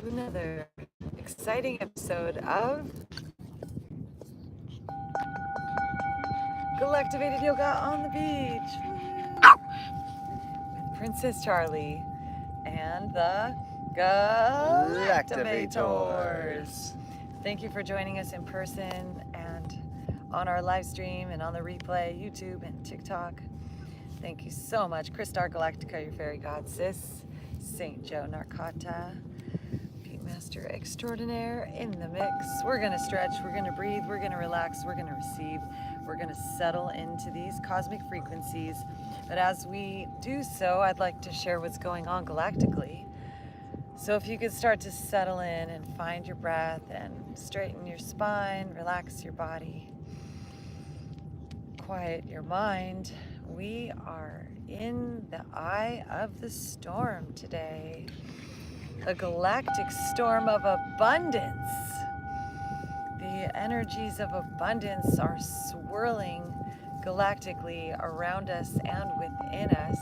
to another exciting episode of Galactivated Yoga on the Beach with Princess Charlie and the Galactivators. Thank you for joining us in person and on our live stream and on the replay, YouTube and TikTok. Thank you so much. Christar Galactica, your fairy god sis. St. Joe Narcata, Master Extraordinaire in the mix. We're going to stretch, we're going to breathe, we're going to relax, we're going to receive, we're going to settle into these cosmic frequencies. But as we do so, I'd like to share what's going on galactically. So if you could start to settle in and find your breath and straighten your spine, relax your body, quiet your mind. We are in the eye of the storm today. A galactic storm of abundance. The energies of abundance are swirling galactically around us and within us,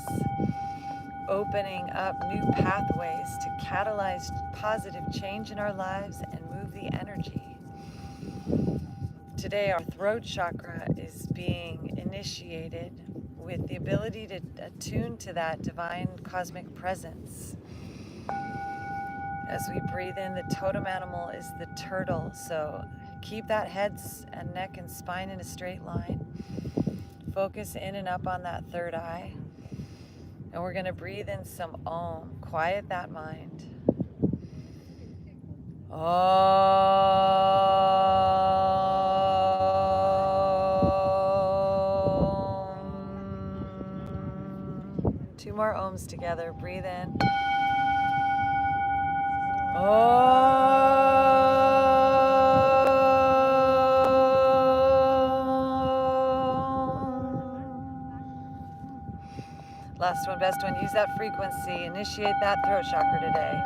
opening up new pathways to catalyze positive change in our lives and move the energy. Today, our throat chakra is being initiated with the ability to attune to that divine cosmic presence. As we breathe in, the totem animal is the turtle, so keep that head and neck and spine in a straight line. Focus in and up on that third eye. And we're going to breathe in some Om. Quiet that mind. Om. Two more Oms together. Breathe in. Last one, best one. Use that frequency. Initiate that throat chakra today.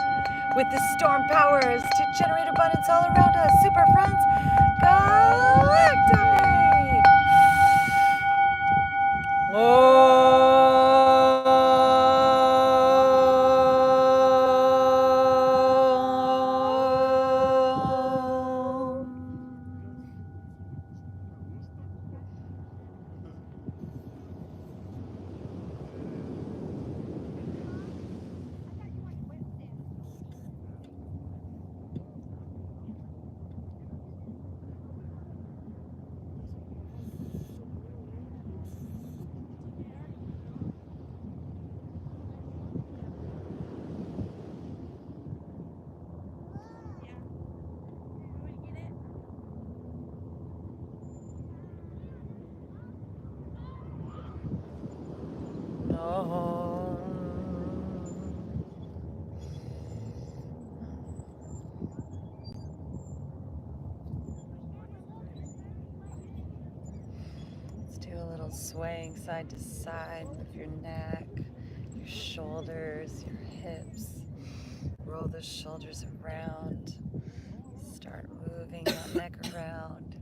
With the storm powers to generate abundance all around us. Super friends, Galactivate! Let's do a little swaying side to side. Move your neck, your shoulders, your hips. Roll those shoulders around. Start moving that neck around.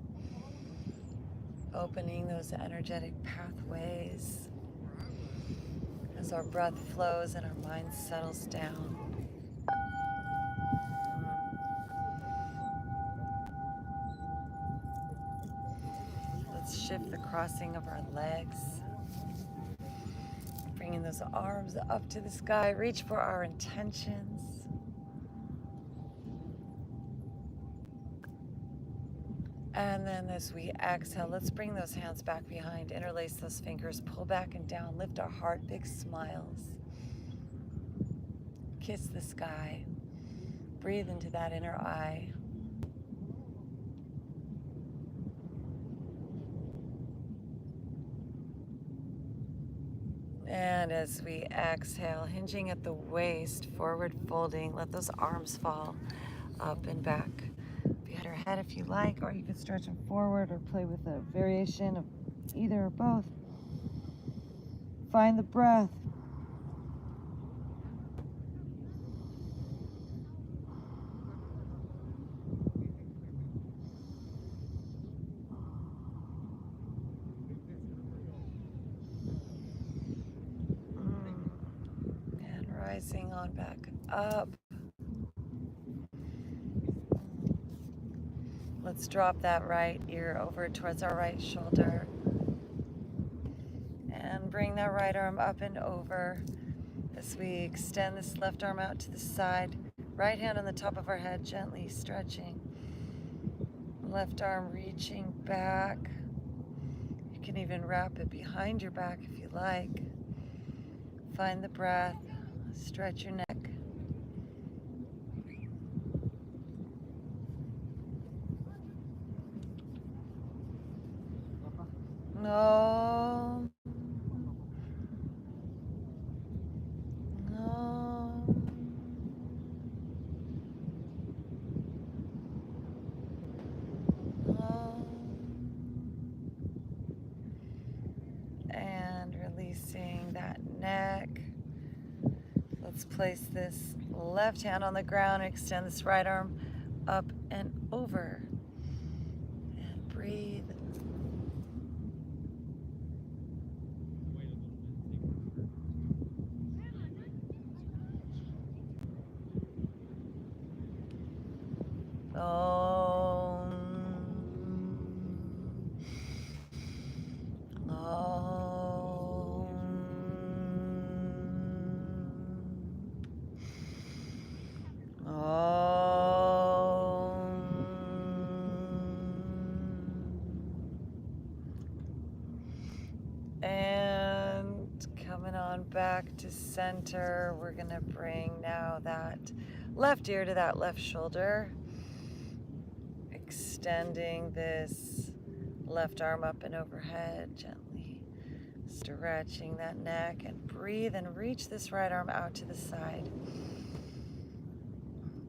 Opening those energetic pathways as our breath flows and our mind settles down. Let's shift the crossing of our legs. Bringing those arms up to the sky. Reach for our intentions. And then as we exhale, let's bring those hands back behind, interlace those fingers, pull back and down, lift our heart, big smiles. Kiss the sky. Breathe into that inner eye. And as we exhale, hinging at the waist, forward folding, let those arms fall up and back. Behind our head if you like, or you can stretch them forward or play with a variation of either or both. Find the breath. And rising on back up. Let's drop that right ear over towards our right shoulder. And bring that right arm up and over as we extend this left arm out to the side. Right hand on the top of our head, gently stretching. Left arm reaching back. You can even wrap it behind your back if you like. Find the breath. Stretch your neck. No. No. No. And releasing that neck. Let's place this left hand on the ground and extend this right arm up and over. And breathe. Om. Om. Om. And coming on back to center, we're going to bring now that left ear to that left shoulder. Extending this left arm up and overhead, gently stretching that neck, and breathe and reach this right arm out to the side.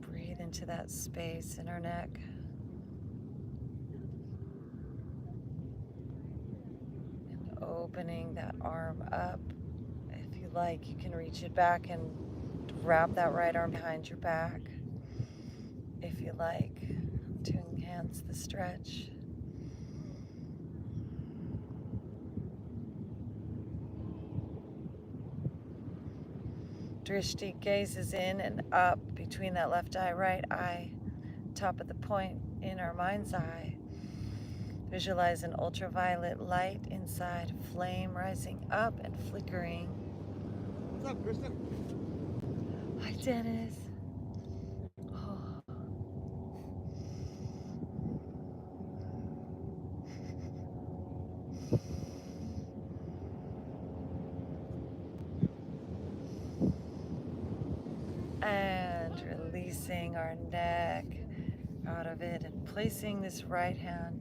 Breathe into that space in our neck. And opening that arm up. If you like, you can reach it back and wrap that right arm behind your back, if you like, to enhance the stretch. Drishti gazes in and up between that left eye, right eye, top of the point in our mind's eye. Visualize an ultraviolet light inside, flame rising up and flickering. What's up, Kristen? Hi, Dennis. And releasing our neck out of it and placing this right hand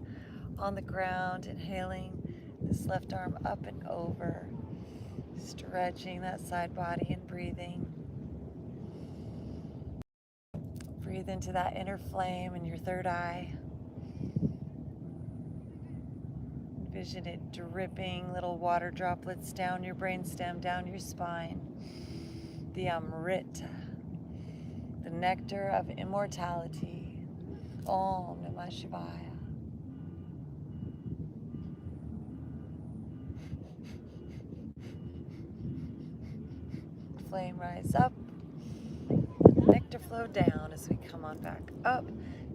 on the ground, inhaling this left arm up and over, stretching that side body and breathing. Breathe into that inner flame in your third eye. Envision it dripping little water droplets down your brainstem, down your spine. The Amrit, the nectar of immortality. Om Namah Shivaya. Flame rise up, nectar flow down as we come on back up.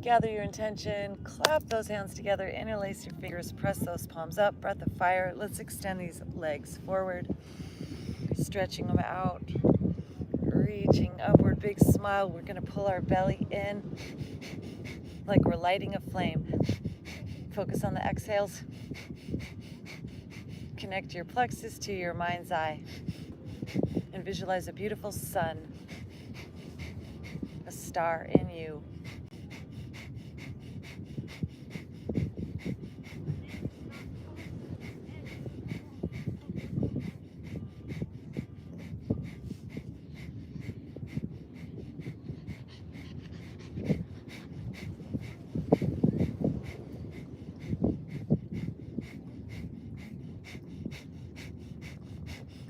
Gather your intention, clap those hands together, interlace your fingers, press those palms up, breath of fire. Let's extend these legs forward, stretching them out, reaching upward, big smile. We're gonna pull our belly in like we're lighting a flame. Focus on the exhales. Connect your plexus to your mind's eye and visualize a beautiful sun, a star in you.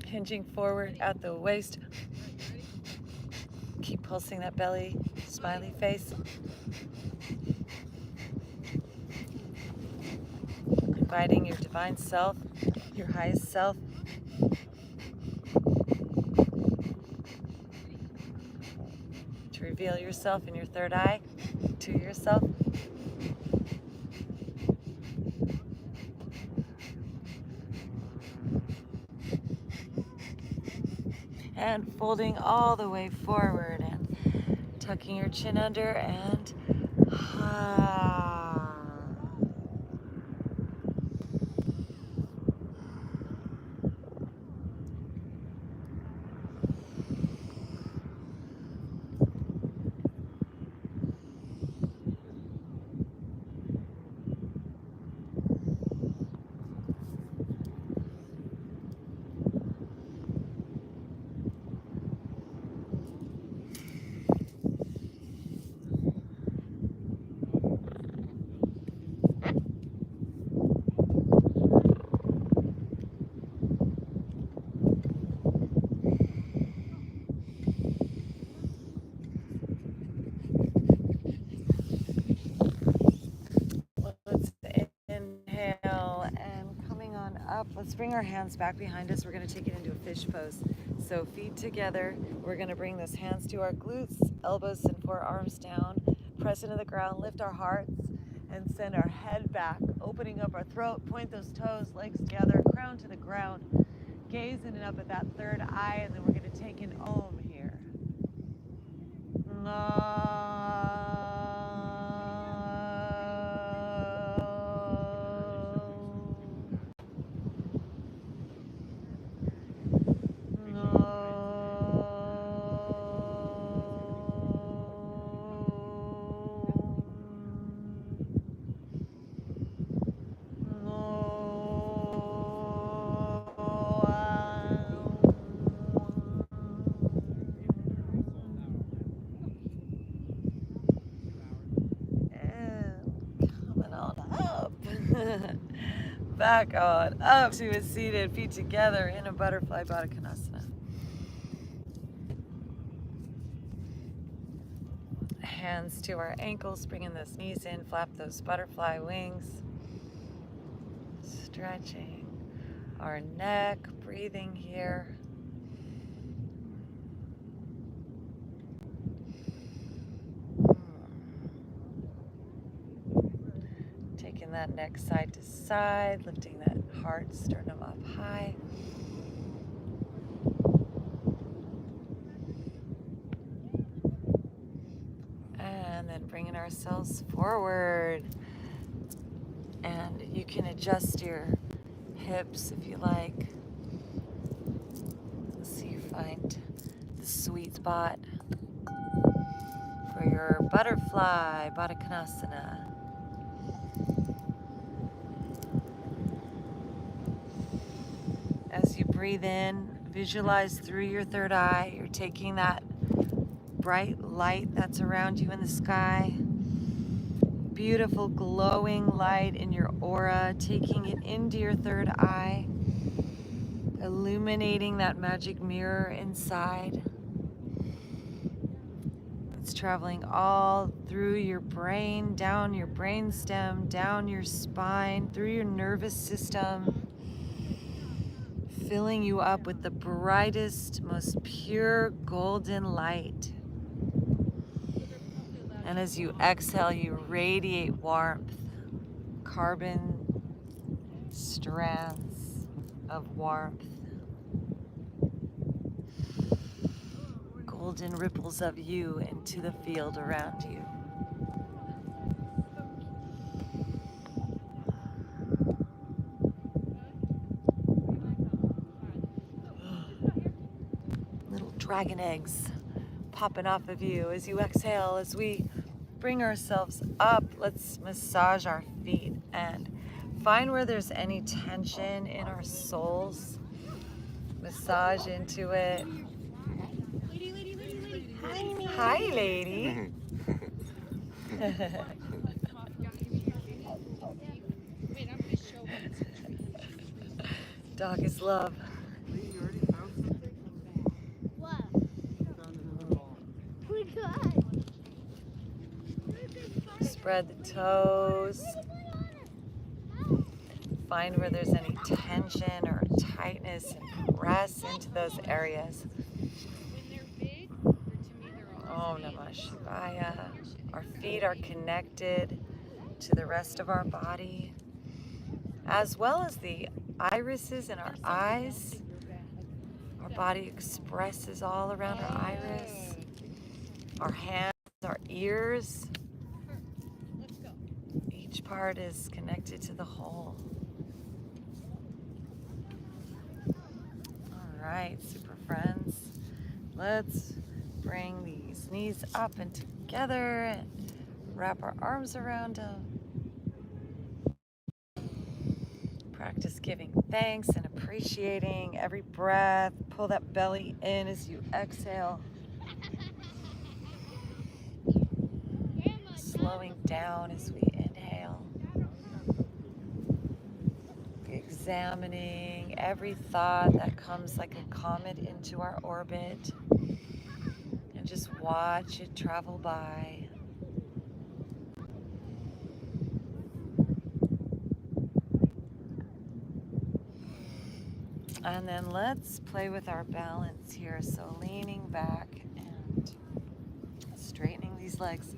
Hinging forward at the waist. Keep pulsing that belly, smiley face. Inviting your divine self, your highest self, to reveal yourself in your third eye to yourself. and folding all the way forward and tucking your chin under and let's inhale and coming on up. Let's bring our hands back behind us. We're going to take it into a fish pose. So feet together. We're going to bring those hands to our glutes, elbows and forearms down. Press into the ground, lift our hearts, and send our head back, opening up our throat, point those toes, legs together, crown to the ground, gazing up at that third eye, and then we're going to take an Om here. Back on up to a seated, feet together in a butterfly Baddha Konasana. Hands to our ankles, bringing those knees in, flap those butterfly wings. Stretching our neck, breathing here. Taking that neck side to side, lifting that heart, sternum up high. And then bringing ourselves forward. And you can adjust your hips if you like. So you find the sweet spot for your butterfly Baddha Konasana. As you breathe in, visualize through your third eye. You're taking that bright light that's around you in the sky. Beautiful glowing light in your aura, taking it into your third eye, illuminating that magic mirror inside. It's traveling all through your brain, down your brainstem, down your spine, through your nervous system, filling you up with the brightest, most pure golden light. And as you exhale, you radiate warmth, carbon strands of warmth, golden ripples of you into the field around you. Little dragon eggs popping off of you as you exhale. As we bring ourselves up, let's massage our feet and find where there's any tension in our soles. Massage into it. Hi, lady. Dog is love. Spread the toes. Find where there's any tension or tightness and press into those areas. Om Namah Shivaya. Our feet are connected to the rest of our body, as well as the irises in our eyes Our body expresses all around our iris, our hands, our ears. Each part is connected to the whole. All right, super friends. Let's bring these knees up and together and wrap our arms around them. Practice giving thanks and appreciating every breath. Pull that belly in as you exhale. Slowing down as we inhale. Examining every thought that comes like a comet into our orbit. And just watch it travel by. And then let's play with our balance here. So leaning back and straightening these legs.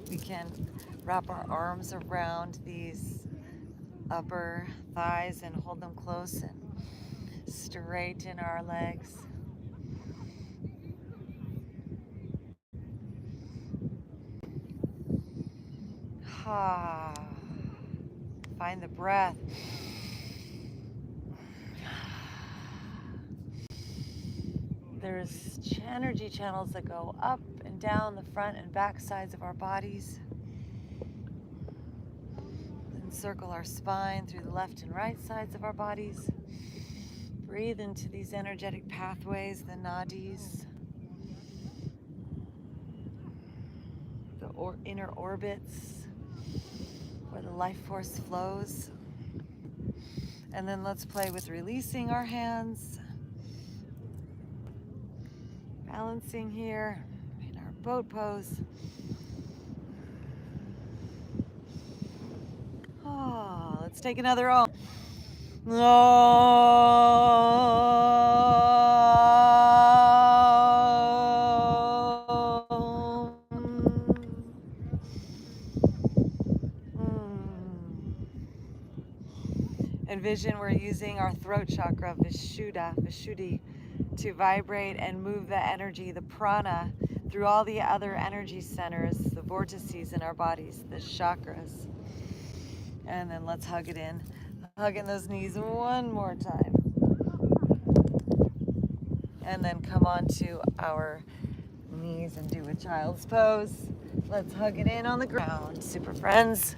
We can wrap our arms around these upper thighs and hold them close and straighten our legs. Find the breath. There's energy channels that go up and down the front and back sides of our bodies. Encircle our spine through the left and right sides of our bodies. Breathe into these energetic pathways, the nadis, the inner orbits where the life force flows. And then let's play with releasing our hands. Balancing here in our boat pose. Oh, let's take another O. Envision we're using our throat chakra, Vishuddhi, to vibrate and move the energy, the prana, through all the other energy centers, the vortices in our bodies, the chakras. And then let's hug it in. Hug in those knees one more time. And then come onto our knees and do a child's pose. Let's hug it in on the ground, super friends.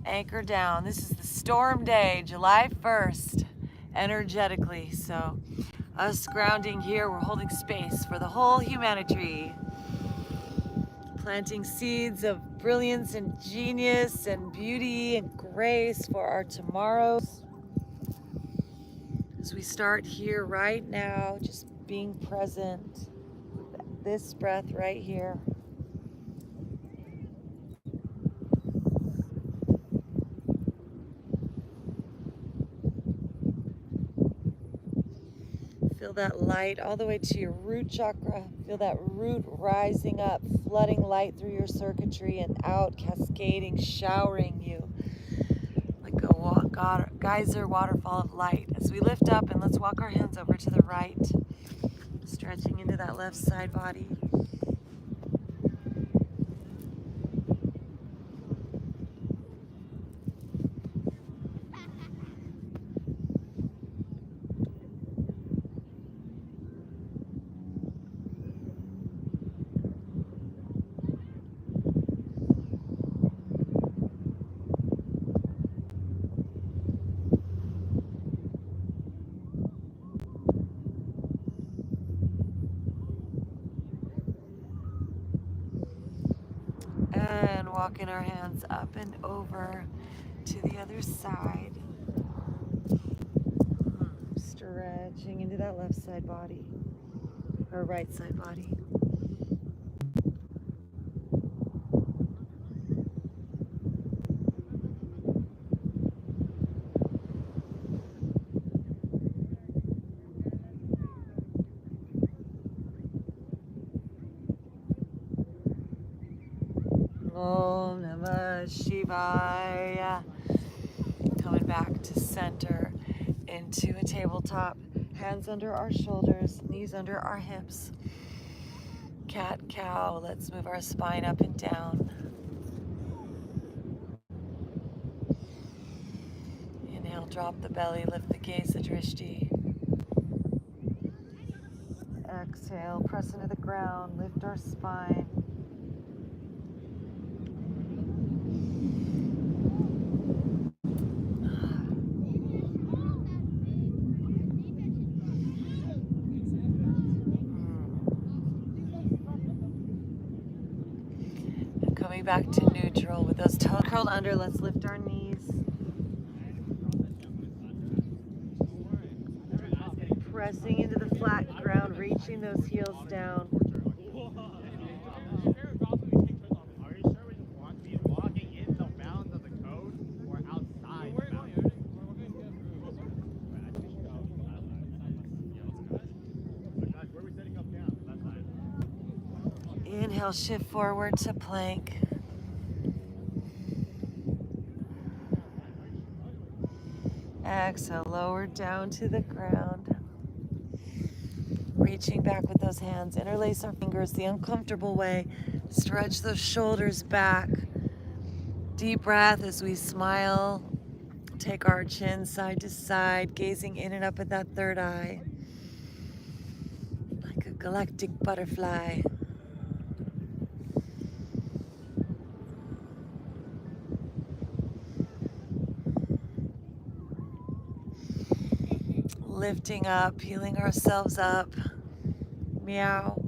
Anchor down. This is the storm day, July 1st, energetically. So us grounding here, we're holding space for the whole humanity. Planting seeds of brilliance and genius and beauty and grace for our tomorrows. As we start here right now, just being present with this breath right here. Feel that light all the way to your root chakra. Feel that root rising up, flooding light through your circuitry and out, cascading, showering you like a geyser waterfall of light. As we lift up, and let's walk our hands over to the right, stretching into that left side body. And walking our hands up and over to the other side. Stretching into that left side body, or right side body. Om Namah Shivaya. Coming back to center into a tabletop. Hands under our shoulders, knees under our hips. Cat, cow, let's move our spine up and down. Inhale, drop the belly, lift the gaze, the drishti. Exhale, press into the ground, lift our spine. Coming back to neutral with those toes curled under, let's lift our knees. Pressing into the flat ground, reaching those heels down. Are you sure we want to be walking in the bounds of the code or outside the bounds? Guys, where are we setting up camp? Left side. Inhale, shift forward to plank. Exhale, lower down to the ground. Reaching back with those hands, interlace our fingers the uncomfortable way. Stretch those shoulders back. Deep breath as we smile. Take our chin side to side, gazing in and up at that third eye. Like a galactic butterfly. Lifting up, healing ourselves up. Meow.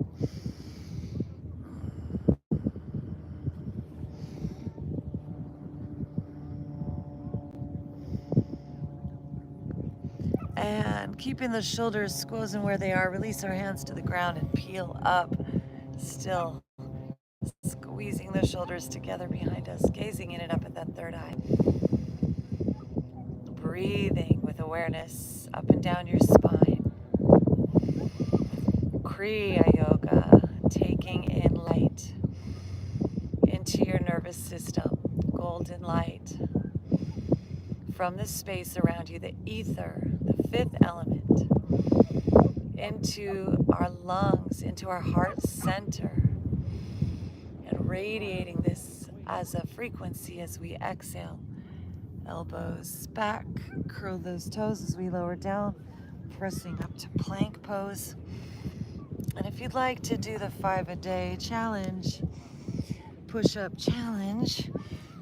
And keeping the shoulders squozen where they are, release our hands to the ground and peel up. Still squeezing the shoulders together behind us, gazing in and up at that third eye. Breathing with awareness up and down your spine. Kriya Yoga, taking in light into your nervous system, golden light. From the space around you, the ether, the fifth element, into our lungs, into our heart center, and radiating this as a frequency as we exhale. Elbows back, curl those toes as we lower down, pressing up to plank pose. And if you'd like to do the 5-a-day challenge, push-up challenge,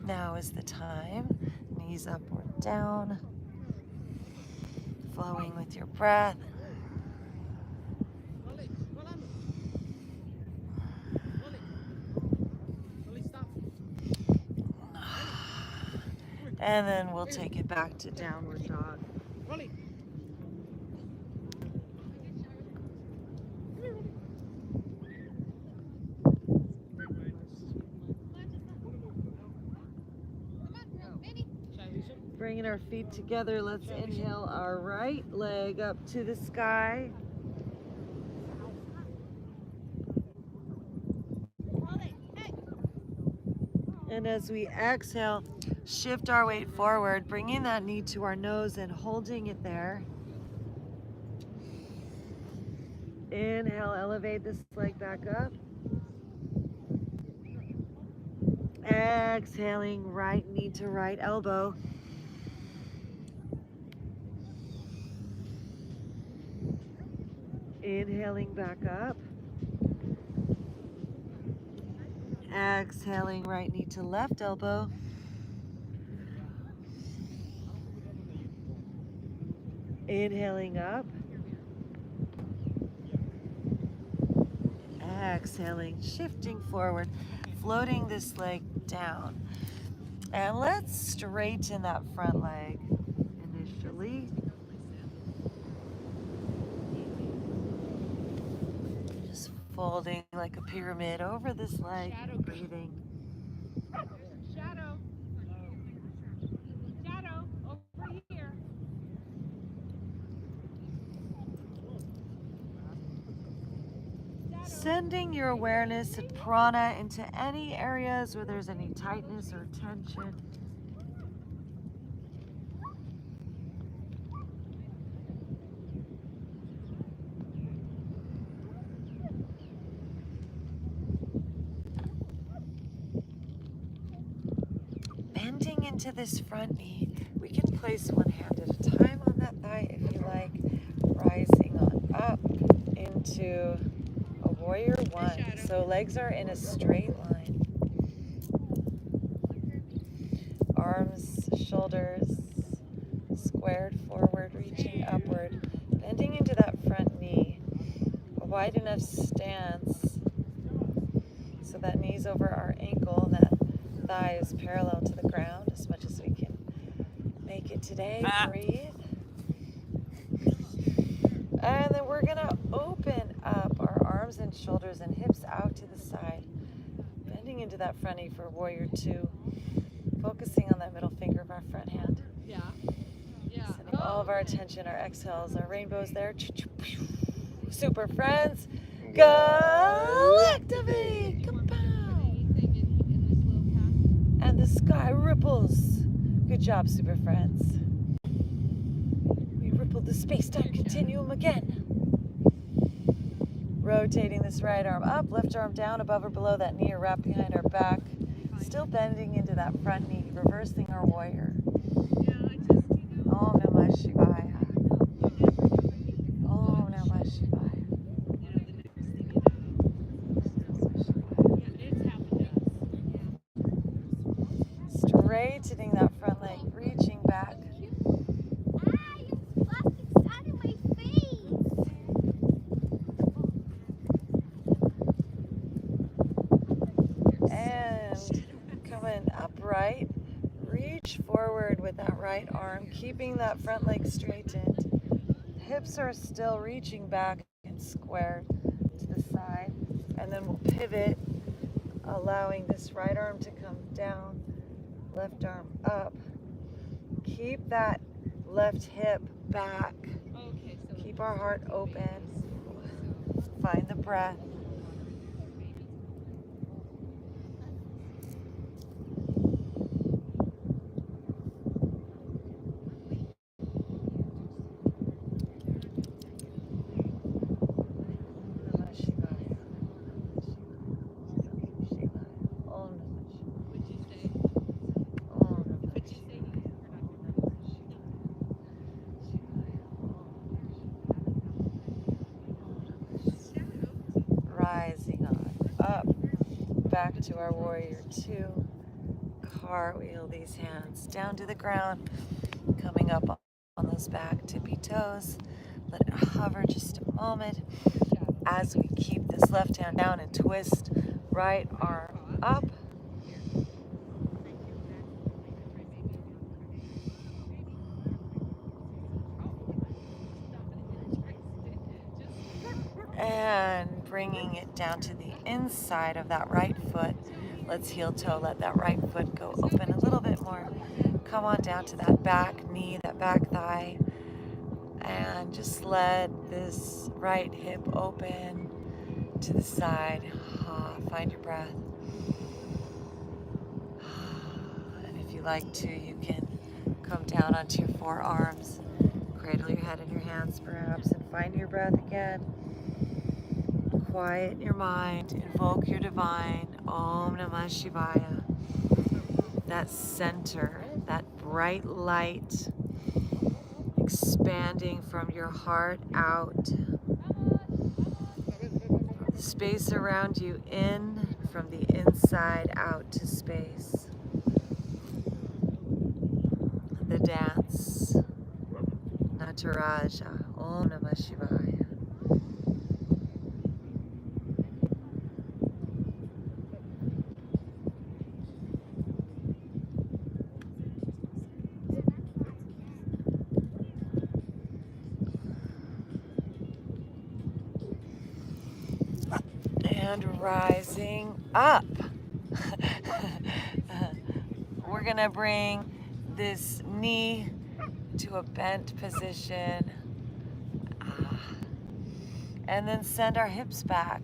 now is the time. Knees up or down, flowing with your breath. And then we'll take it back to downward dog. Bringing our feet together, let's inhale our right leg up to the sky. And as we exhale, shift our weight forward, bringing that knee to our nose and holding it there. Inhale, elevate this leg back up. Exhaling, right knee to right elbow. Inhaling back up. Exhaling, right knee to left elbow. Inhaling up. Exhaling, shifting forward, floating this leg down. And let's straighten that front leg initially. Just folding like a pyramid over this leg, breathing. Shadow. Shadow, over here. Sending your awareness and prana into any areas where there's any tightness or tension. into this front knee. We can place one hand at a time on that thigh if you like, rising on up into a warrior one. So legs are in a straight line. Arms, shoulders, squared forward, reaching upward, bending into that front knee. A wide enough stance so that knee's over our ankle, that thigh is parallel to the ground as much as we can make it today. Breathe. And then we're gonna open up our arms and shoulders and hips out to the side, bending into that front knee for warrior two, focusing on that middle finger of our front hand. Sending all of our attention, our exhales, our rainbows there. Super friends, Galactivate! Kapow! And the sky ripples. Good job, super friends. We rippled the space-time continuum again. Rotating this right arm up, left arm down, above or below that knee or wrapped behind our back. Still bending into that front knee, reversing our warrior. Om Namah Shivaya. Om Namah Shivaya. Straightening that front leg, reaching back. And coming upright, reach forward with that right arm, keeping that front leg straightened. Hips are still reaching back and squared to the side. And then we'll pivot, allowing this right arm to come down, left arm up. Keep that left hip back. Keep our heart open. Find the breath. Rising on up, back to our warrior two. Cartwheel these hands down to the ground, coming up on those back tippy toes. Let it hover just a moment as we keep this left hand down and twist right arm up. And bringing it down to the inside of that right foot. Let's heel toe, let that right foot go open a little bit more. Come on down to that back knee, that back thigh. And just let this right hip open to the side. Find your breath. And if you like to, you can come down onto your forearms, cradle your head in your hands perhaps, and find your breath again. Quiet your mind, invoke your divine, Om Namah Shivaya. That center, that bright light, expanding from your heart out. The space around you in, from the inside out to space. The dance, Nataraja, Om Namah Shivaya. And rising up. We're gonna bring this knee to a bent position. And then send our hips back,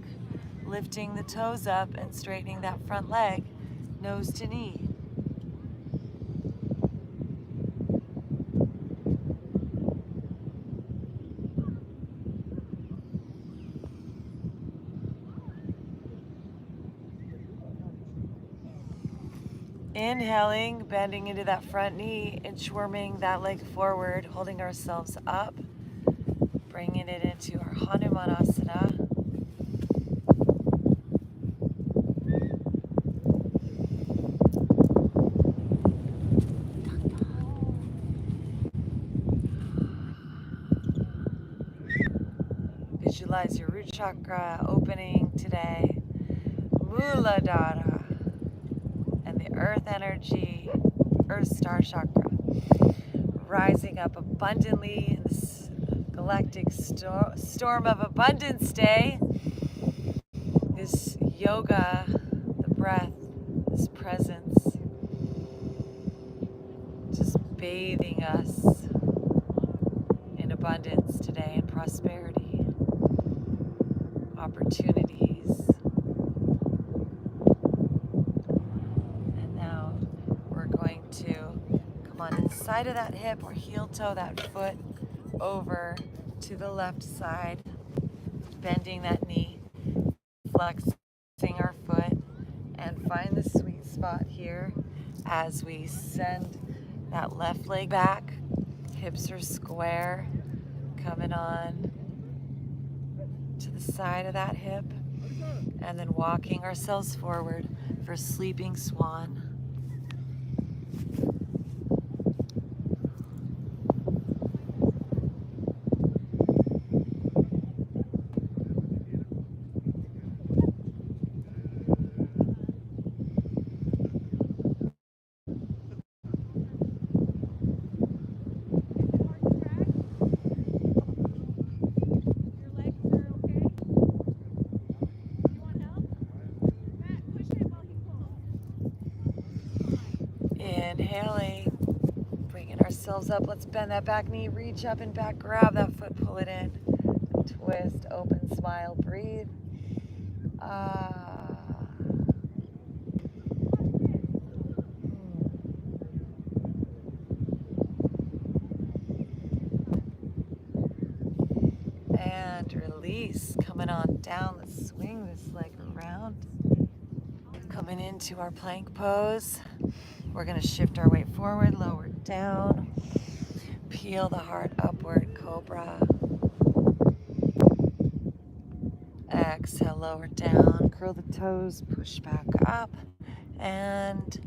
lifting the toes up and straightening that front leg, nose to knee. Inhaling, bending into that front knee, inchworming that leg forward, holding ourselves up, bringing it into our Hanumanasana. Visualize your root chakra opening today. Muladhara and the earth energy, earth star chakra, rising up abundantly in this galactic storm of abundance day. This yoga, the breath, this presence, just bathing us in abundance today and prosperity, opportunities. And now we're going to come on inside of that hip or heel toe that foot over to the left side, bending that knee, flexing our foot, and find the sweet spot here as we send that left leg back. Hips are square, coming on to the side of that hip, and then walking ourselves forward for sleeping swan. Inhaling, bringing ourselves up. Let's bend that back knee, reach up and back, grab that foot, pull it in, twist, open, smile, breathe. And release, coming on down. Let's swing this leg around. Coming into our plank pose. We're going to shift our weight forward, lower down, peel the heart upward, cobra. Exhale, lower down, curl the toes, push back up, and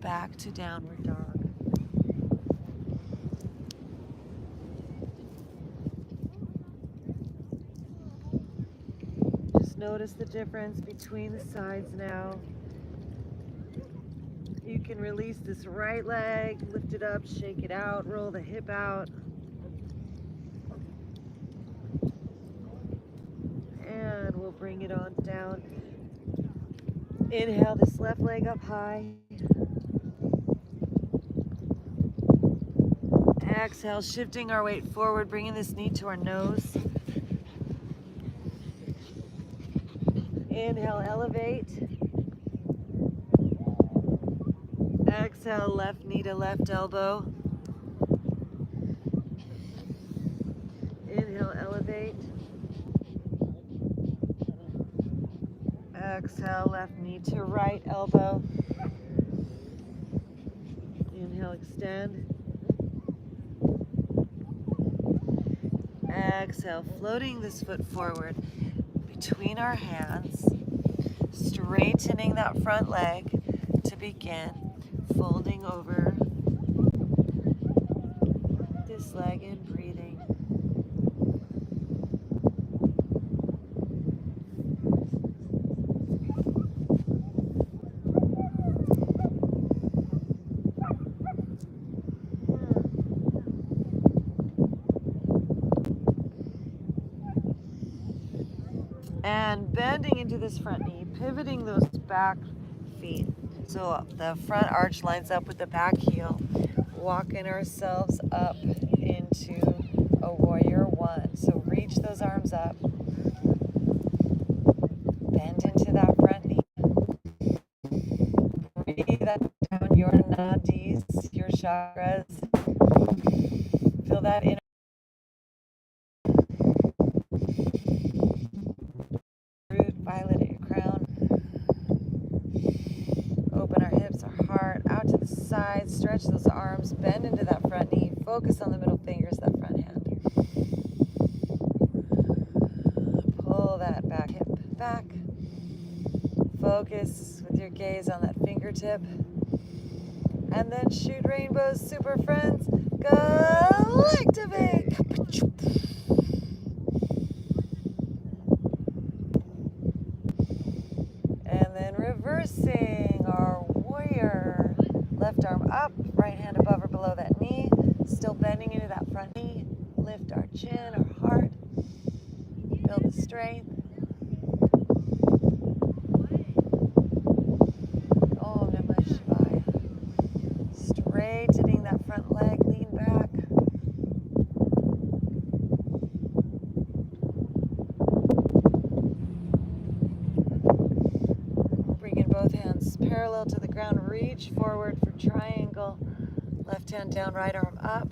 back to downward dog. Just notice the difference between the sides now. You can release this right leg, lift it up, shake it out, roll the hip out. And we'll bring it on down. Inhale this left leg up high. Exhale, shifting our weight forward, bringing this knee to our nose. Inhale, elevate. Exhale, left knee to left elbow. Inhale, elevate. Exhale, left knee to right elbow. Inhale, extend. Exhale, floating this foot forward between our hands, straightening that front leg to begin, folding over this leg and breathing. And bending into this front knee, pivoting those back feet. So the front arch lines up with the back heel, walking ourselves up into a warrior one. So reach those arms up, bend into that front knee. Breathe up down your nadis, your chakras. Feel that inner root, violet at your crown. Open our hips, our heart, side, stretch those arms, bend into that front knee, focus on the middle fingers, that front hand. Pull that back hip back. Focus with your gaze on that fingertip. And then shoot rainbows, super friends. Galactivate! And then reversing our warrior. Left arm up, right hand above or below that knee. Still bending into that front knee. Lift our chin, our heart. Build the strength. Om Namah Shivaya. Straightening that front leg, lean back. Bringing both hands parallel to the ground, reach forward for triangle. Left hand down, right arm up.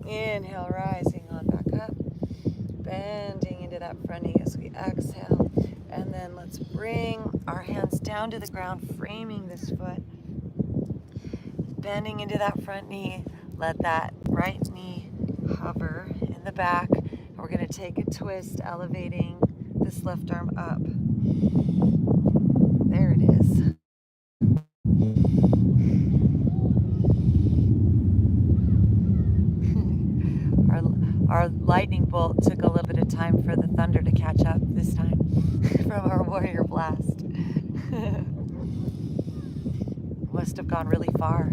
Inhale, rising on back up. Bending into that front knee as we exhale. And then let's bring our hands down to the ground, framing this foot. Bending into that front knee. Let that right knee hover in the back. And we're going to take a twist, elevating this left arm up. There it is. Our lightning bolt took a little bit of time for the thunder to catch up this time from our warrior blast. Must have gone really far.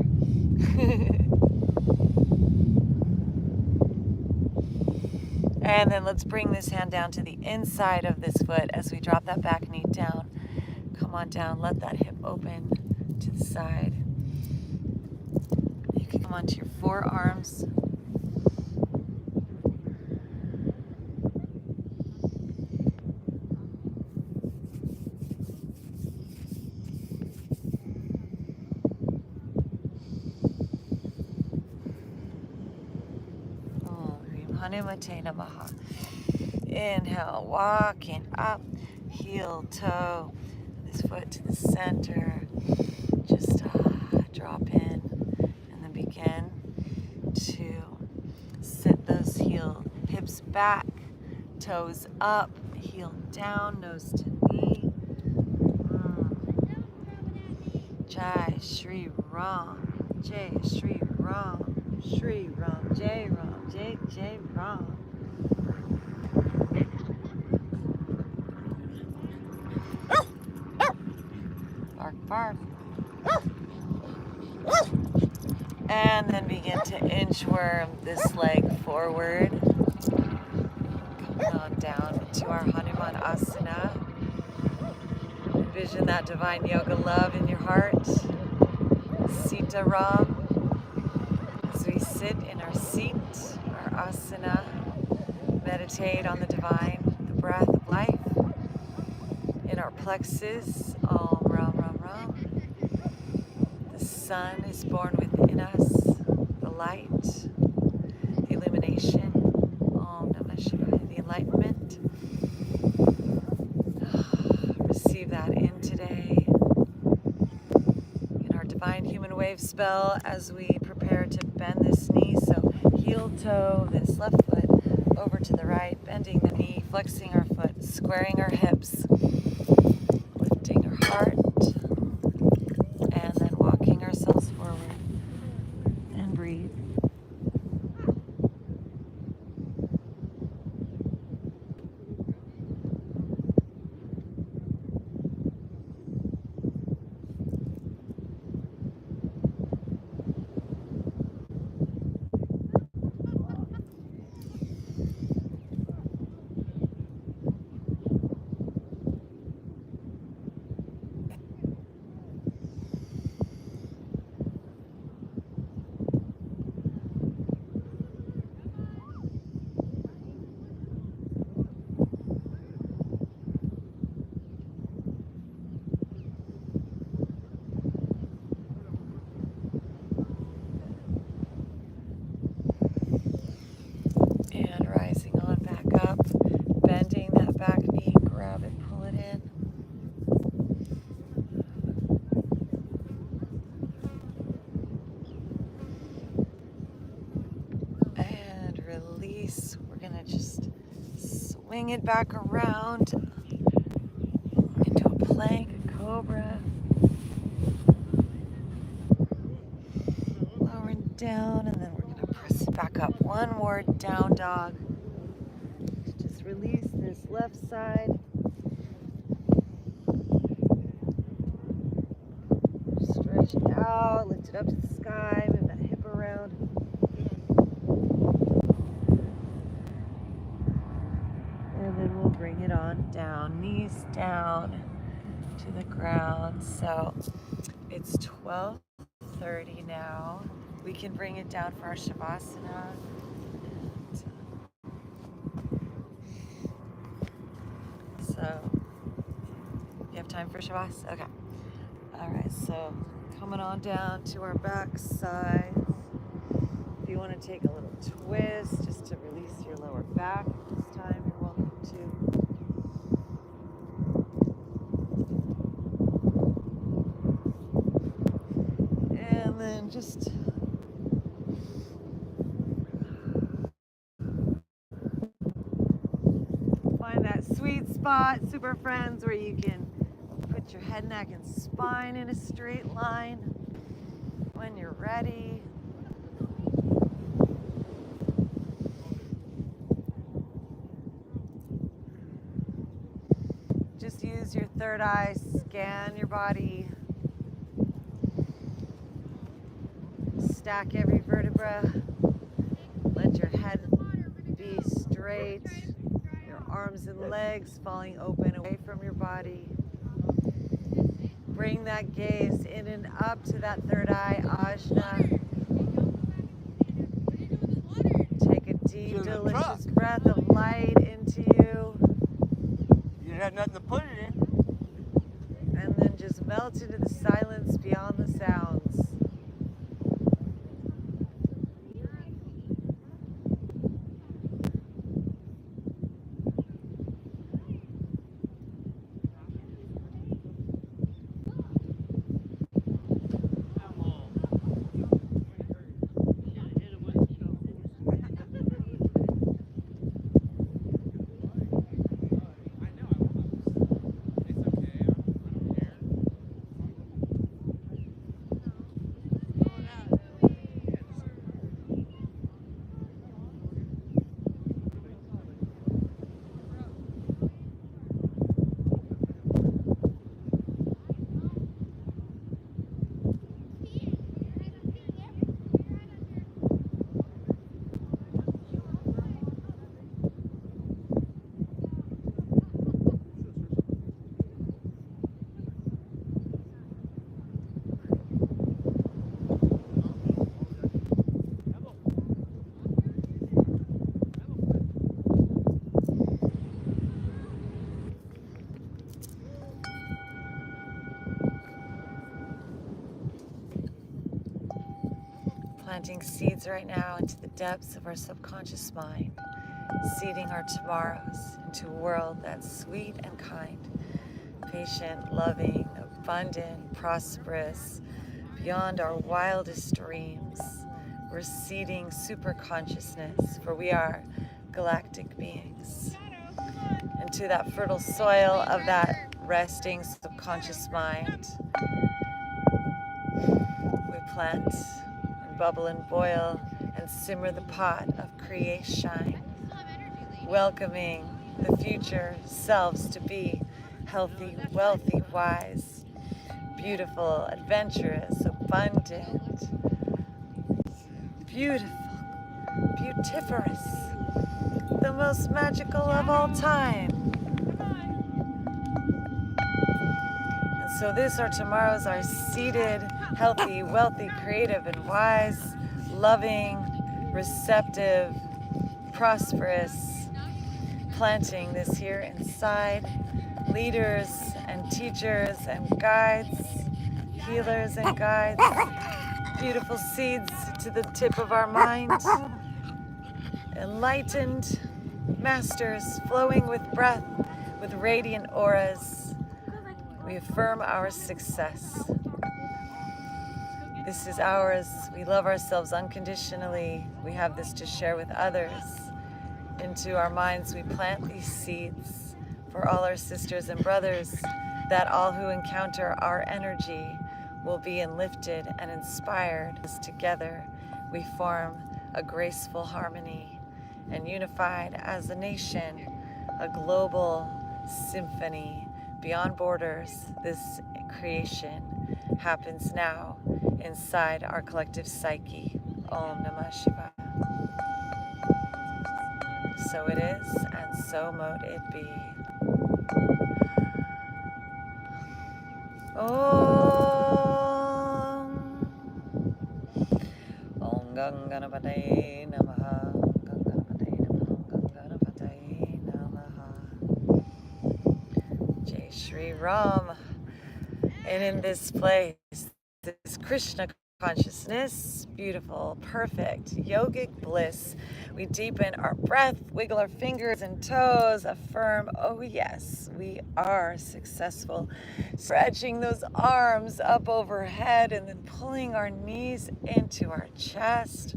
And then let's bring this hand down to the inside of this foot as we drop that back knee down. Come on down, let that hip open to the side. You can come onto your forearms. Hanumate Namaha. Inhale, walking up, heel, toe, this foot to the center. Just drop in and then begin to sit those hips back, toes up, heel down, nose to knee. Jai Shri Ram, Jai Shri Ram, Shri Ram, Jai Ram, Jai Jai Ram. Bark, bark. And then begin to inchworm this leg forward. Coming on down to our Hanuman Asana. Envision that divine yoga love in your heart. Sita Ram. As we sit in our seat, our asana, meditate on the divine, the breath of life. In our plexus, Om Ram Ram Ram. The sun is born within us, the light, the illumination, Om Namah Shivaya, the enlightenment. Receive that in today. In our divine human wave spell as we prepare to bend this knee, so heel toe, this left foot over to the right, bending the knee, flexing our foot, squaring our hips, lifting our heart, and then walking ourselves forward, and breathe. Wing it back around into a plank, a cobra. Lowering down, and then we're going to press it back up. One more down dog. Just release this left side. Stretch it out, lift it up to the sky, move that hip around. And then we'll bring it on down, knees down to the ground. So it's 12:30 now. We can bring it down for our Savasana. So, you have time for Savasana? Okay. All right, so coming on down to our back side. If you want to take a little twist just to release your lower back at this time, you're welcome to. And then just find that sweet spot, super friends, where you can put your head, neck, and spine in a straight line when you're ready. Just use your third eye, scan your body. Stack every vertebra. Let your head be straight. Your arms and legs falling open away from your body. Bring that gaze in and up to that third eye, ajna. Take a deep, delicious breath of light into you. You didn't have nothing to put it in. And then just melt into the silence beyond the sounds. Planting seeds right now into the depths of our subconscious mind, seeding our tomorrows into a world that's sweet and kind, patient, loving, abundant, prosperous, beyond our wildest dreams. We're seeding super consciousness, for we are galactic beings. Into that fertile soil of that resting subconscious mind, we plant bubble and boil and simmer the pot of creation, welcoming the future selves to be healthy, wealthy, wise, beautiful, adventurous, abundant, beautiful, beautiferous, the most magical of all time. And so this, our tomorrows, are seated, healthy, wealthy, creative, and wise, loving, receptive, prosperous, planting this here inside, leaders and teachers and guides, healers and guides, beautiful seeds to the tip of our mind, enlightened masters flowing with breath, with radiant auras. We affirm our success. This is ours. We love ourselves unconditionally. We have this to share with others. Into our minds we plant these seeds for all our sisters and brothers, that all who encounter our energy will be enlifted and inspired. As together we form a graceful harmony, and unified as a nation, a global symphony beyond borders. This creation happens now inside our collective psyche. Om Namah Shivaya. So it is, and so mote it be. Om. Om Ganganapataye Namaha. Om Ganganapataye Namaha. Om Ganganapataye Namaha. Jai Shri Ram. And in this place, this Krishna consciousness, beautiful, perfect, yogic bliss, we deepen our breath, wiggle our fingers and toes, affirm, oh yes, we are successful. Stretching those arms up overhead and then pulling our knees into our chest.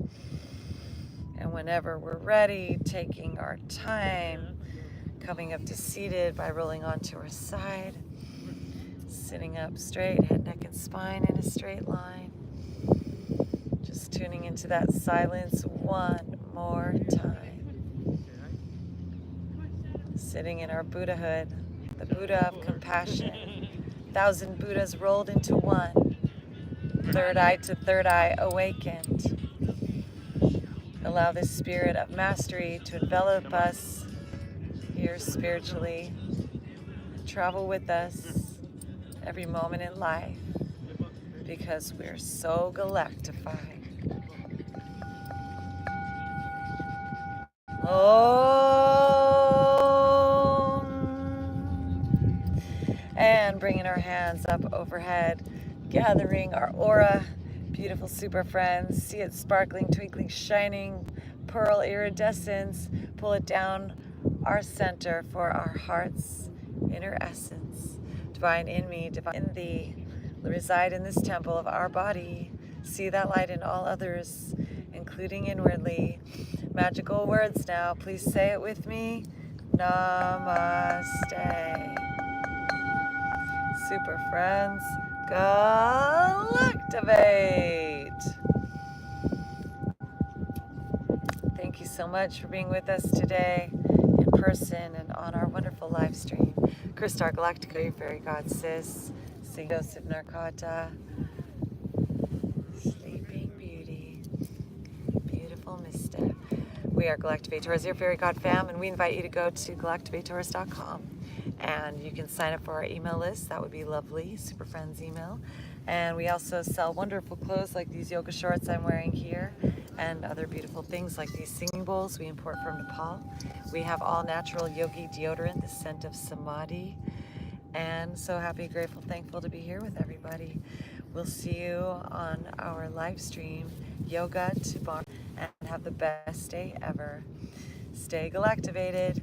And whenever we're ready, taking our time, coming up to seated by rolling onto our side. Sitting up straight, head, neck, and spine in a straight line. Just tuning into that silence one more time. Sitting in our Buddhahood, the Buddha of compassion. 1,000 Buddhas rolled into one. Third eye to third eye awakened. Allow this spirit of mastery to envelop us here spiritually. Travel with us every moment in life, because we're so galactified. Om. And bringing our hands up overhead, gathering our aura, beautiful super friends. See it sparkling, twinkling, shining, pearl iridescence. Pull it down our center for our heart's inner essence. Divine in me, divine in thee, reside in this temple of our body. See that light in all others, including inwardly. Magical words now. Please say it with me. Namaste. Super friends, Galactivate. Thank you so much for being with us today in person and on our wonderful live stream. Christar Galactica, your fairy god sis. St. Joseph Narcata. Sleeping Beauty. Beautiful Mista. We are Galactivators, your fairy god fam, and we invite you to go to galactivators.com. And you can sign up for our email list. That would be lovely, Super Friends email. And we also sell wonderful clothes like these yoga shorts I'm wearing here, and other beautiful things like these singing bowls we import from Nepal. We have all natural yogi deodorant, the scent of samadhi. And so happy, grateful, thankful to be here with everybody. We'll see you on our live stream, Yoga to Bar, and have the best day ever. Stay galactivated.